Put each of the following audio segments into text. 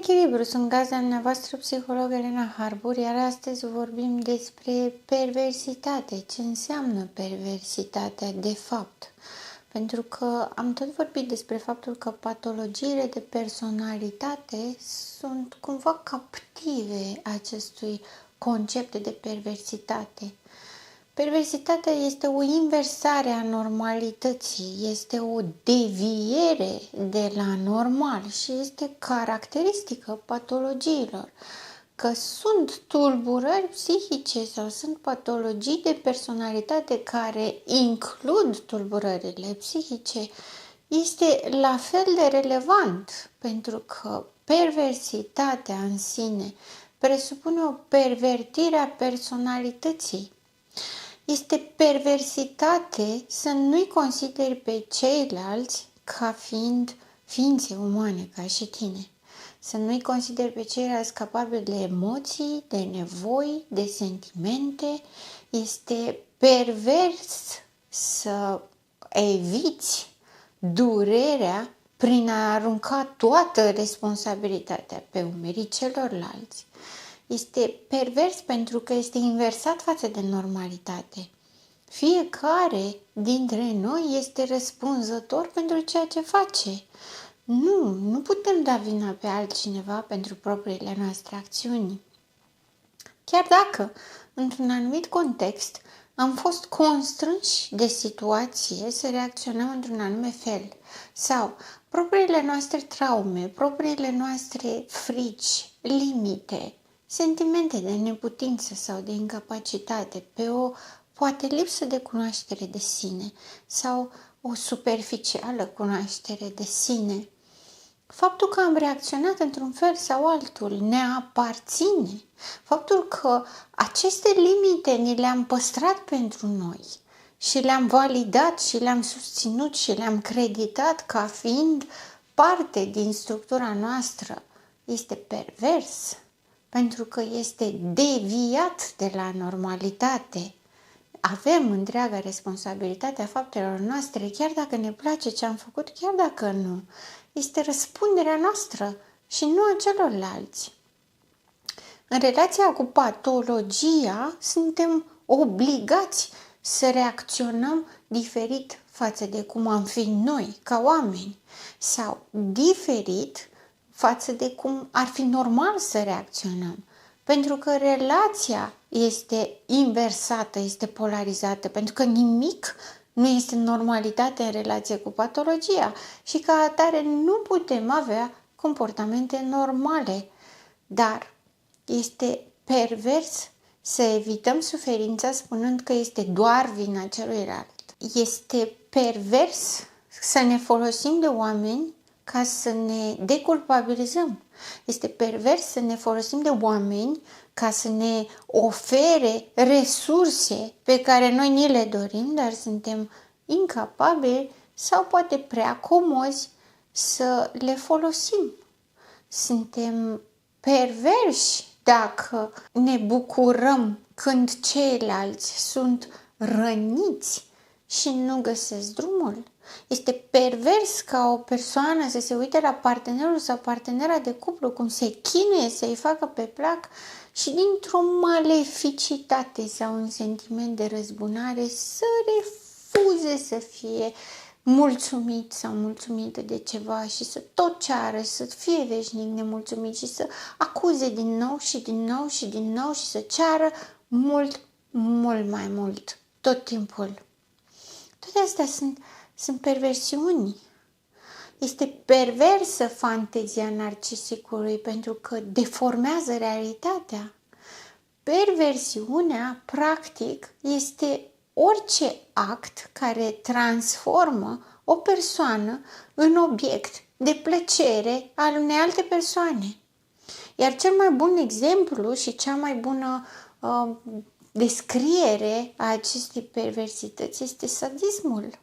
echilibru, sunt gazda dumneavoastră, psiholog Elena Harbur, iar astăzi vorbim despre perversitate. Ce înseamnă perversitatea de fapt? Pentru că am tot vorbit despre faptul că patologiile de personalitate sunt cumva captive acestui concept de perversitate. Perversitatea este o inversare a normalității, este o deviere de la normal și este caracteristică patologiilor. Că sunt tulburări psihice sau sunt patologii de personalitate care includ tulburările psihice, este la fel de relevant, pentru că perversitatea în sine presupune o pervertire a personalității. Este perversitate să nu-i consideri pe ceilalți ca fiind ființe umane, ca și tine. Să nu-i consideri pe ceilalți capabili de emoții, de nevoi, de sentimente. Este pervers să eviți durerea prin a arunca toată responsabilitatea pe umerii celorlalți. Este pervers pentru că este inversat față de normalitate. Fiecare dintre noi este răspunzător pentru ceea ce face. Nu putem da vina pe altcineva pentru propriile noastre acțiuni. Chiar dacă, într-un anumit context, am fost constrânși de situație să reacționăm într-un anume fel sau propriile noastre traume, propriile noastre frici, limite, sentimente de neputință sau de incapacitate, pe o poate lipsă de cunoaștere de sine sau o superficială cunoaștere de sine. Faptul că am reacționat într-un fel sau altul ne aparține. Faptul că aceste limite ni le-am păstrat pentru noi și le-am validat și le-am susținut și le-am creditat ca fiind parte din structura noastră este pervers. Pentru că este deviat de la normalitate. Avem întreaga responsabilitate a faptelor noastre, chiar dacă ne place ce am făcut, chiar dacă nu. Este răspunderea noastră și nu a celorlalți. În relația cu patologia, suntem obligați să reacționăm diferit față de cum am fi noi, ca oameni, sau diferit față de cum ar fi normal să reacționăm. Pentru că relația este inversată, este polarizată, pentru că nimic nu este normalitate în relație cu patologia și ca atare nu putem avea comportamente normale. Dar este pervers să evităm suferința spunând că este doar vina celuilalt. Este pervers să ne folosim de oameni ca să ne deculpabilizăm. Este pervers să ne folosim de oameni ca să ne ofere resurse pe care noi ni le dorim, dar suntem incapabili sau poate prea comozi să le folosim. Suntem perverși dacă ne bucurăm când ceilalți sunt răniți și nu găsesc drumul. Este pervers ca o persoană să se uite la partenerul sau partenera de cuplu cum se chinuie să-i facă pe plac și dintr-o maleficitate sau un sentiment de răzbunare să refuze să fie mulțumit sau mulțumită de ceva și să tot ceară, să fie veșnic nemulțumit și să acuze din nou și din nou și din nou și să ceară mult, mult mai mult, tot timpul. Toate astea sunt perversiuni. Este perversă fantezia narcisicului pentru că deformează realitatea. Perversiunea, practic, este orice act care transformă o persoană în obiect de plăcere al unei alte persoane. Iar cel mai bun exemplu și cea mai bună descriere a acestei perversități este sadismul.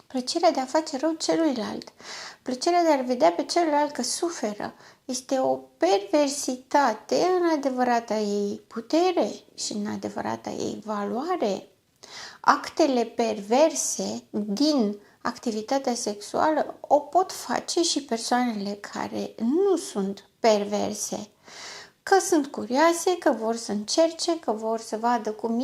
Plăcerea de a face rău celuilalt, plăcerea de a-l vedea pe celălalt că suferă, este o perversitate în adevărata ei putere și în adevărata ei valoare. Actele perverse din activitatea sexuală o pot face și persoanele care nu sunt perverse, că sunt curioase, că vor să încerce, că vor să vadă cum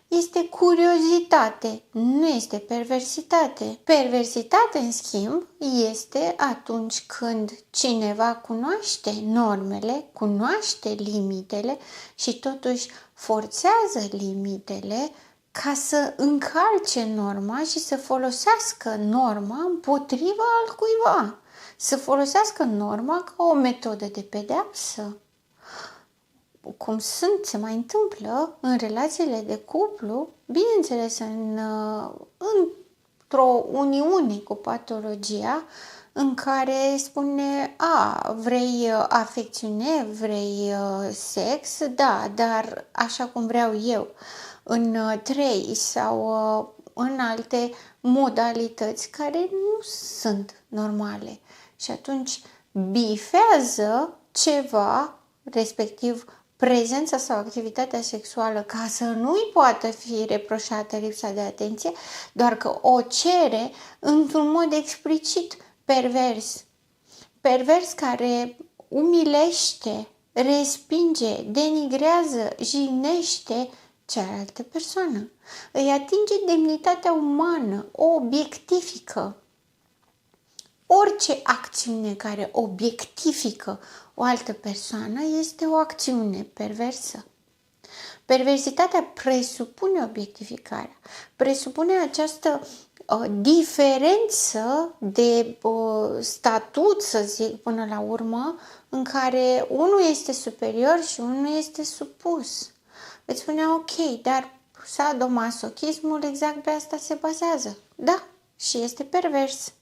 este curiozitate, nu este perversitate. Perversitate, în schimb, este atunci când cineva cunoaște normele, cunoaște limitele și totuși forțează limitele ca să încalce norma și să folosească norma împotriva altcuiva, să folosească norma ca o metodă de pedeapsă. Cum se mai întâmplă în relațiile de cuplu, bineînțeles într-o uniune cu patologia în care spune, vrei afecțiune, vrei sex, da, dar așa cum vreau eu, în 3 sau în alte modalități care nu sunt normale. Și atunci bifează ceva, respectiv prezența sau activitatea sexuală, ca să nu-i poată fi reproșată lipsa de atenție, doar că o cere într-un mod explicit pervers. Pervers care umilește, respinge, denigrează, jignește cealaltă persoană. Îi atinge demnitatea umană, o obiectifică. Orice acțiune care obiectifică o altă persoană este o acțiune perversă. Perversitatea presupune obiectificarea, presupune această diferență de statut, să zic, până la urmă, în care unul este superior și unul este supus. Îți spune, ok, dar sadomasochismul exact pe asta se bazează. Da, și este pervers.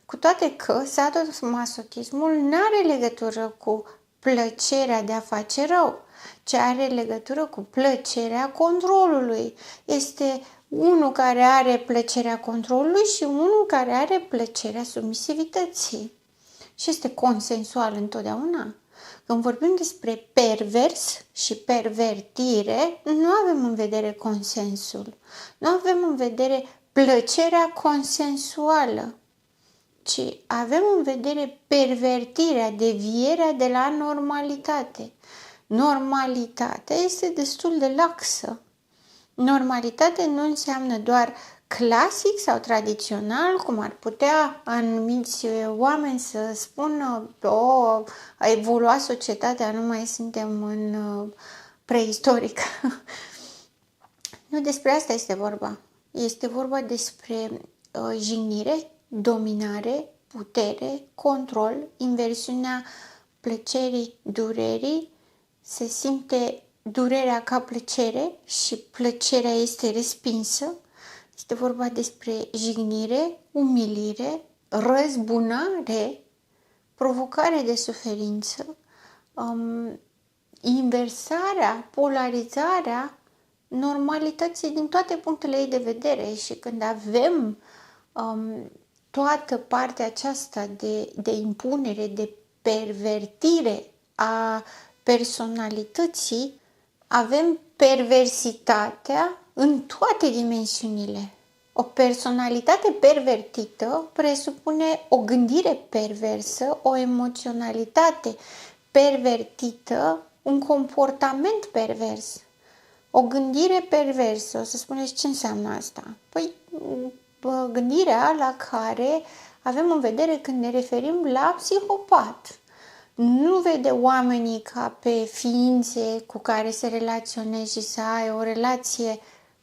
Cu toate că sadomasochismul nu are legătură cu plăcerea de a face rău, ci are legătură cu plăcerea controlului. Este unul care are plăcerea controlului și unul care are plăcerea submisivității. Și este consensual întotdeauna. Când vorbim despre pervers și pervertire, nu avem în vedere consensul, nu avem în vedere plăcerea consensuală, ci avem în vedere pervertirea, devierea de la normalitate. Normalitatea este destul de laxă. Normalitate nu înseamnă doar clasic sau tradițional, cum ar putea anumiți oameni să spună, a evoluat societatea, nu mai suntem în preistoric. Nu despre asta este vorba. Este vorba despre jignire, dominare, putere, control, inversiunea plăcerii, durerii, se simte durerea ca plăcere și plăcerea este respinsă. Este vorba despre jignire, umilire, răzbunare, provocare de suferință, inversarea, polarizarea normalității din toate punctele ei de vedere. Și când avem toată partea aceasta de impunere, de pervertire a personalității, avem perversitatea în toate dimensiunile. O personalitate pervertită presupune o gândire perversă, o emoționalitate pervertită, un comportament pervers. O gândire perversă, o să spuneți ce înseamnă asta? Păi, gândirea la care avem în vedere când ne referim la psihopat. Nu vede oamenii ca pe ființe cu care se relaționezi și să ai o relație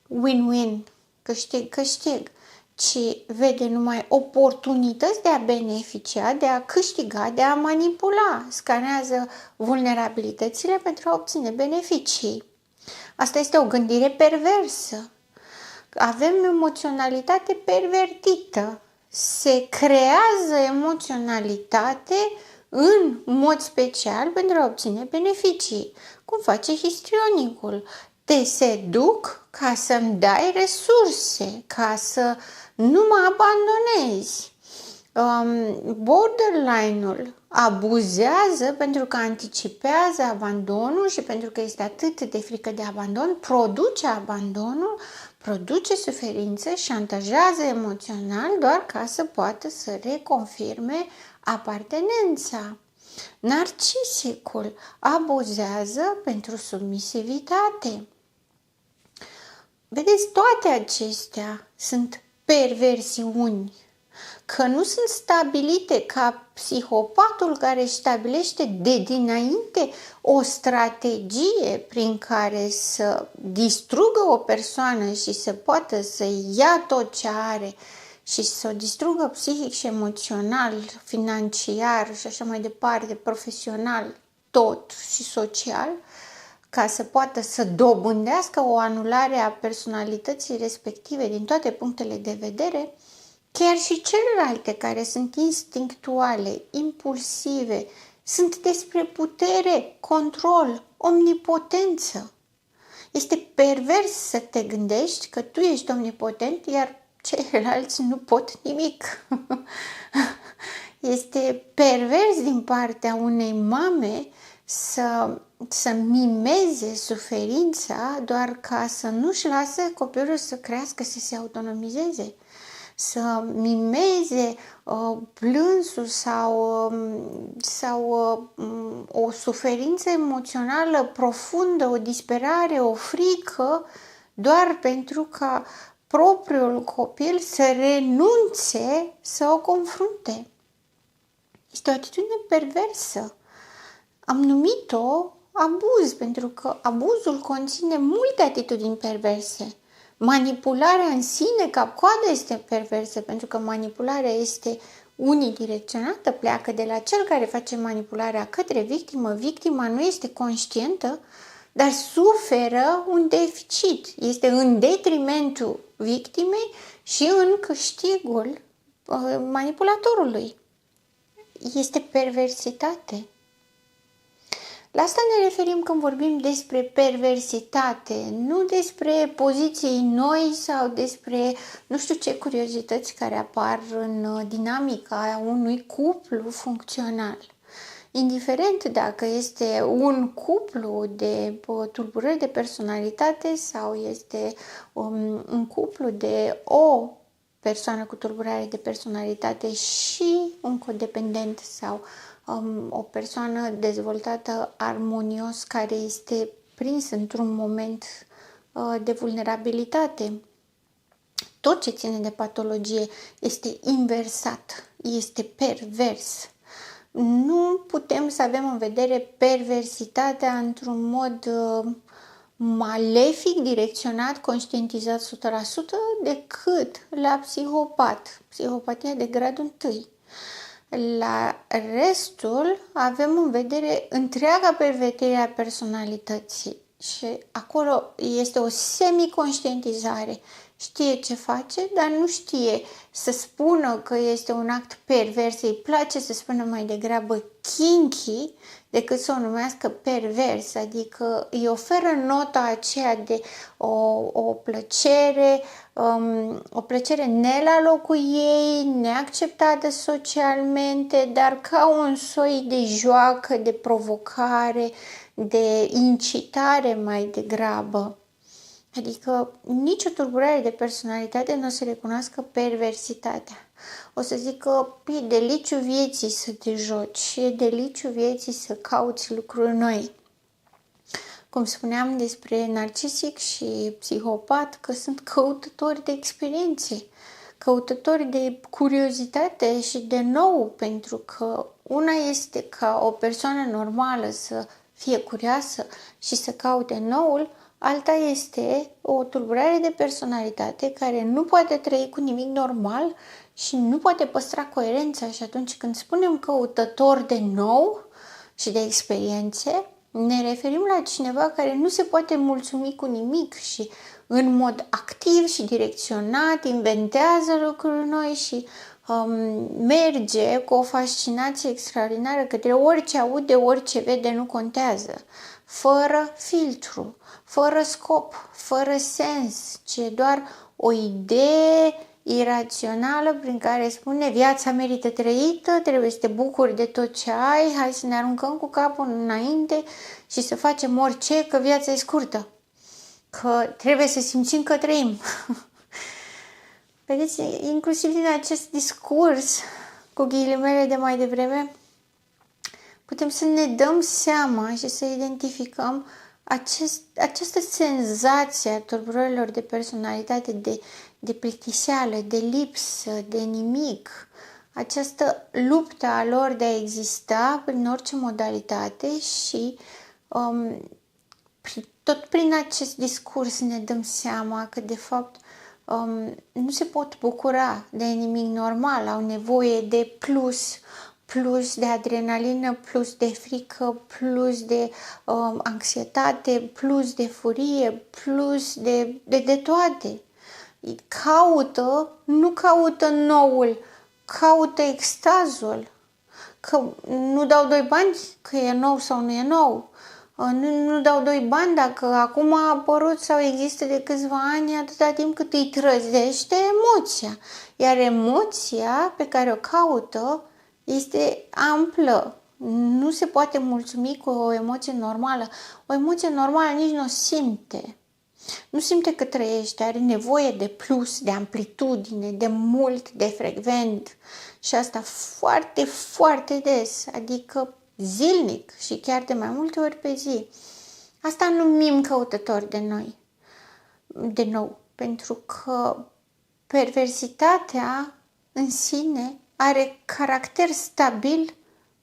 win-win, câștig-câștig, ci vede numai oportunități de a beneficia, de a câștiga, de a manipula. Scanează vulnerabilitățile pentru a obține beneficii. Asta este o gândire perversă. Avem emoționalitate pervertită. Se creează emoționalitate în mod special pentru a obține beneficii. Cum face histrionicul? Te seduc ca să-mi dai resurse, ca să nu mă abandonezi. Borderline-ul abuzează pentru că anticipează abandonul și pentru că este atât de frică de abandon, produce abandonul produce suferință, șantajează emoțional doar ca să poată să reconfirme apartenența. Narcisicul abuzează pentru submisivitate. Vedeți, toate acestea sunt perversiuni, că nu sunt stabilite ca psihopatul care își stabilește de dinainte o strategie prin care să distrugă o persoană și să poată să ia tot ce are și să o distrugă psihic și emoțional, financiar și așa mai departe, profesional, tot și social, ca să poată să dobândească o anulare a personalității respective din toate punctele de vedere. Chiar și celelalte care sunt instinctuale, impulsive, sunt despre putere, control, omnipotență. Este pervers să te gândești că tu ești omnipotent, iar ceilalți nu pot nimic. Este pervers din partea unei mame să mimeze suferința doar ca să nu-și lase copilul să crească, să se autonomizeze. Să mimeze plânsul sau o suferință emoțională profundă, o disperare, o frică, doar pentru ca propriul copil să renunțe să o confrunte. Este o atitudine perversă. Am numit-o abuz, pentru că abuzul conține multe atitudini perverse. Manipularea în sine, cap-coadă, este perversă, pentru că manipularea este unidirecționată, pleacă de la cel care face manipularea către victimă. Victima nu este conștientă, dar suferă un deficit. Este în detrimentul victimei și în câștigul manipulatorului. Este perversitate. La asta ne referim când vorbim despre perversitate, nu despre poziții noi sau despre nu știu ce curiozități care apar în dinamica unui cuplu funcțional. Indiferent dacă este un cuplu de tulburări de personalitate sau este un cuplu de o persoană cu tulburare de personalitate și un codependent sau o persoană dezvoltată armonios care este prins într-un moment de vulnerabilitate. Tot ce ține de patologie este inversat, este pervers. Nu putem să avem în vedere perversitatea într-un mod malefic, direcționat, conștientizat 100% decât la psihopat, psihopatia de gradul 1. La restul avem în vedere întreaga pervertire a personalității și acolo este o semiconștientizare. Știe ce face, dar nu știe să spună că este un act pervers. Îi place să spună mai degrabă kinky decât să o numească pervers, adică îi oferă nota aceea de o plăcere, o plăcere ne la locul ei, neacceptată socialmente, dar ca un soi de joacă, de provocare, de incitare mai degrabă. Adică nicio tulburare de personalitate nu o să recunoască perversitatea. O să zic că e deliciu vieții să te joci, e deliciu vieții să cauți lucruri noi. Cum spuneam despre narcisic și psihopat, că sunt căutători de experiențe, căutători de curiozitate și de nou, pentru că una este ca o persoană normală să fie curioasă și să caute noul, alta este o tulburare de personalitate care nu poate trăi cu nimic normal și nu poate păstra coerența. Și atunci când spunem căutător de nou și de experiențe, ne referim la cineva care nu se poate mulțumi cu nimic și în mod activ și direcționat inventează lucruri noi și merge cu o fascinație extraordinară către orice aude, orice vede, nu contează, fără filtru, fără scop, fără sens, ci doar o idee irațională prin care spune viața merită trăită, trebuie să te bucuri de tot ce ai, hai să ne aruncăm cu capul înainte și să facem orice, că viața e scurtă. că trebuie să simțim că trăim. Vedeți, inclusiv din acest discurs, cu ghilimele de mai devreme, putem să ne dăm seama și să identificăm această senzație a tulburărilor de personalitate, de plictiseală, de lipsă, de nimic, această luptă a lor de a exista prin orice modalitate și tot prin acest discurs ne dăm seama că de fapt nu se pot bucura de nimic normal, au nevoie de plus de adrenalină, plus de frică, plus de anxietate, plus de furie, plus de toate. Nu caută noul, caută extazul. Că nu dau doi bani că e nou sau nu e nou. Nu dau doi bani dacă acum a apărut sau există de câțiva ani, atâta timp cât îi trăzește emoția. Iar emoția pe care o caută este amplă. Nu se poate mulțumi cu o emoție normală. O emoție normală nici nu o simte. Nu simte că trăiește, are nevoie de plus, de amplitudine, de mult, de frecvent. Și asta foarte, foarte des, adică zilnic și chiar de mai multe ori pe zi. Asta numim căutători de nou, pentru că perversitatea în sine are caracter stabil,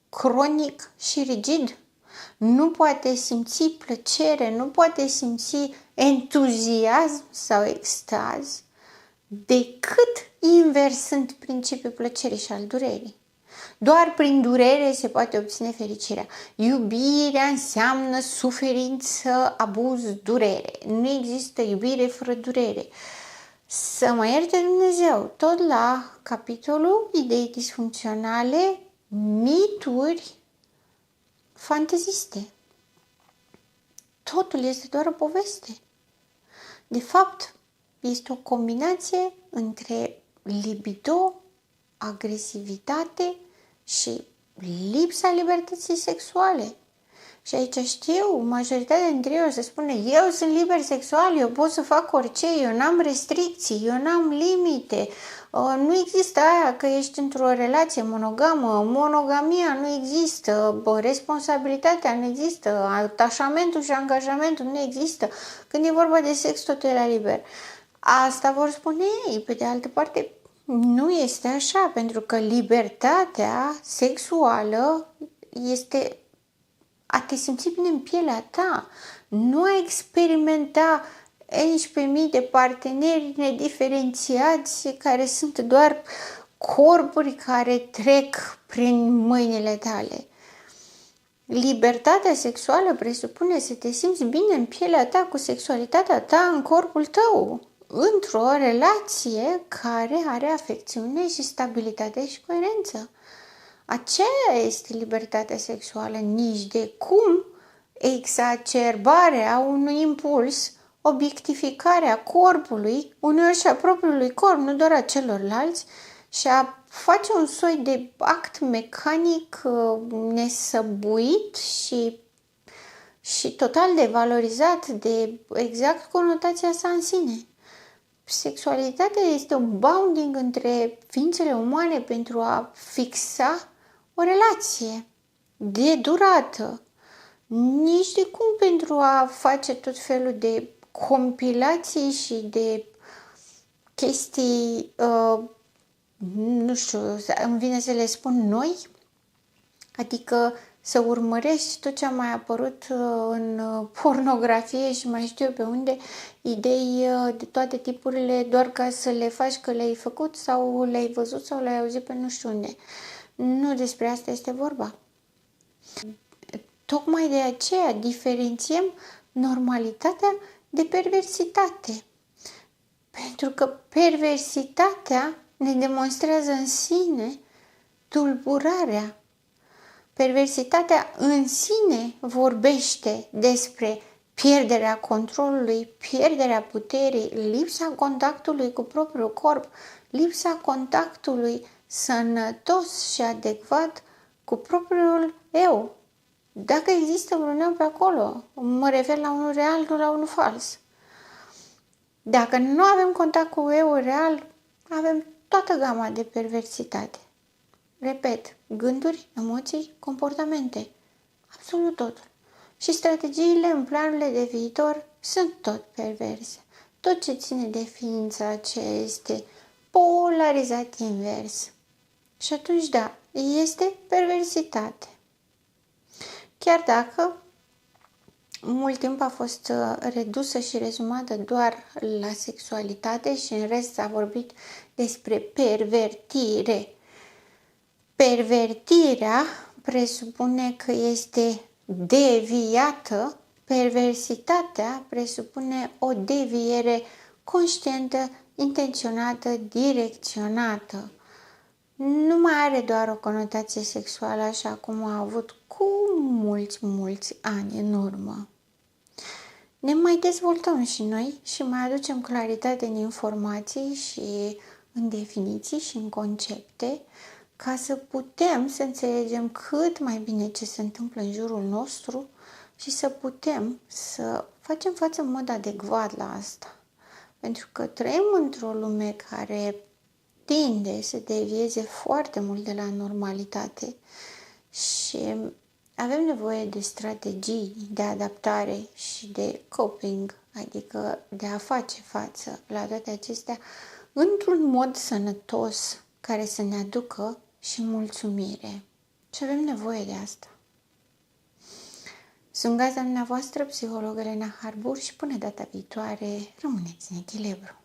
cronic și rigid. Nu poate simți plăcere, nu poate simți entuziasm sau extaz, decât inversând principiul plăcerii și al durerii. Doar prin durere se poate obține fericirea. Iubirea înseamnă suferință, abuz, durere. Nu există iubire fără durere. Să mă ierte Dumnezeu, tot la capitolul idei disfuncționale, mituri fanteziste. Totul este doar o poveste. De fapt, este o combinație între libido, agresivitate și lipsa libertății sexuale. Și aici știu, majoritatea dintre ei o să spune, eu sunt liber sexual, eu pot să fac orice, eu n-am restricții, eu n-am limite. Nu există aia că ești într-o relație monogamă, monogamia nu există, responsabilitatea nu există, atașamentul și angajamentul nu există. Când e vorba de sex, totul e la liber. Asta vor spune ei. Pe de altă parte, nu este așa, pentru că libertatea sexuală este a te simți bine în pielea ta, nu a experimenta 11.000 de parteneri nediferențiați care sunt doar corpuri care trec prin mâinile tale. Libertatea sexuală presupune să te simți bine în pielea ta, cu sexualitatea ta, în corpul tău, într-o relație care are afecțiune și stabilitate și coerență. Aceea este libertatea sexuală, nici de cum exacerbarea unui impuls, obiectificarea corpului, uneori și a propriului corp, nu doar a celorlalți, și a face un soi de act mecanic nesăbuit și total devalorizat de exact conotația sa în sine. Sexualitatea este un bounding între ființele umane pentru a fixa o relație de durată. Nici de cum pentru a face tot felul de compilații și de chestii, nu știu, îmi vine să le spun noi, adică să urmărești tot ce a mai apărut în pornografie și mai știu eu pe unde, idei de toate tipurile, doar ca să le faci că le-ai făcut sau le-ai văzut sau le-ai auzit pe nu știu unde. Nu despre asta este vorba. Tocmai de aceea diferențiem normalitatea de perversitate. Pentru că perversitatea ne demonstrează în sine tulburarea. Perversitatea în sine vorbește despre pierderea controlului, pierderea puterii, lipsa contactului cu propriul corp, lipsa contactului sănătos și adecvat cu propriul eu. Dacă există vreun eu pe acolo, mă refer la unul real, nu la unul fals. Dacă nu avem contact cu eu real, avem toată gama de perversitate. Repet, gânduri, emoții, comportamente. Absolut totul. Și strategiile în planurile de viitor sunt tot perverse. Tot ce ține de ființa aceea este polarizat invers. Și atunci, da, este perversitate. Chiar dacă mult timp a fost redusă și rezumată doar la sexualitate și în rest s-a vorbit despre pervertire. Pervertirea presupune că este deviată, perversitatea presupune o deviere conștientă, intenționată, direcționată. Nu mai are doar o conotație sexuală așa cum a avut cu mulți ani în urmă. Ne mai dezvoltăm și noi și mai aducem claritate în informații și în definiții și în concepte ca să putem să înțelegem cât mai bine ce se întâmplă în jurul nostru și să putem să facem față în mod adecvat la asta. Pentru că trăim într-o lume care tinde să devieze foarte mult de la normalitate și avem nevoie de strategii de adaptare și de coping, adică de a face față la toate acestea într-un mod sănătos care să ne aducă și mulțumire. Și avem nevoie de asta. Sunt gazda dumneavoastră, psiholog Elena Harbur și până data viitoare, rămâneți în echilibru.